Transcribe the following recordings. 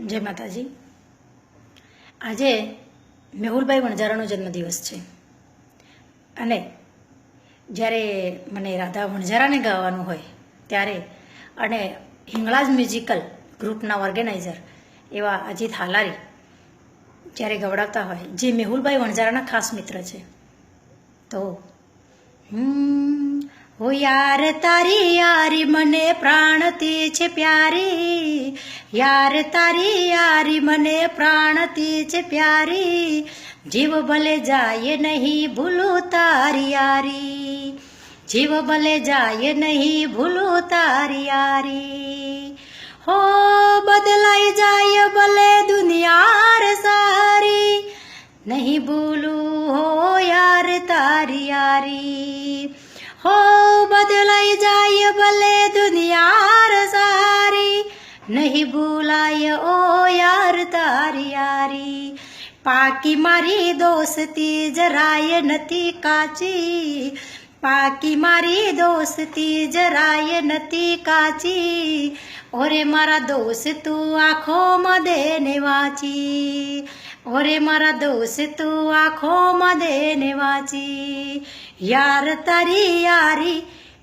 જય માતાજી। આજે મેહુલભાઈ વણઝારાનો જન્મદિવસ છે અને જ્યારે મને રાધા વણઝારાને ગાવાનું હોય ત્યારે અને હિંગળાજ મ્યુઝિકલ ગ્રુપના ઓર્ગેનાઇઝર એવા અજીત હાલારી જ્યારે ગવડાવતા હોય, જે મેહુલભાઈ વણઝારાના ખાસ મિત્ર છે, તો હો યાર તારી યારી મને પ્રાણથી છે પ્યારી, યાર તારી યારી મને પ્રાણથી છે પ્યારી, જીવ ભલે જાય નહીં ભૂલું તારી યારી, જીવ ભલે જાય નહીં ભૂલું તારી યારી, હો બદલાઈ જાય ભલે દુનિયા રે સારી, નહીં ભૂલું હો યાર તારી યારી, હો બદલાઈ જાય ભલે દુનિયા રે સારી, નહીં ભૂલાય ઓ યાર તારી યારી, પાકી મારી દોસ્તી જરાય નથી કાચી, પાકી મારી દોસ્તી જરાય નથી કાચી, ઓરે મારા દોસ્ત તું આંખોમાં દેને વાંચી, ઓરે મારા દોસ્ત તું આંખોમાં દેને વાંચી, યાર તારી યારી,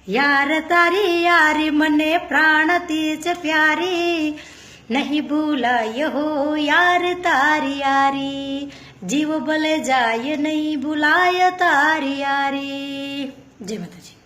યાર તારી યારી મને પ્રાણથી છે પ્યારી, નહીં ભૂલાય હો યાર તારી યારી, જીવ ભલે જાય નહીં ભૂલાય તારી યારી। જય માતાજી।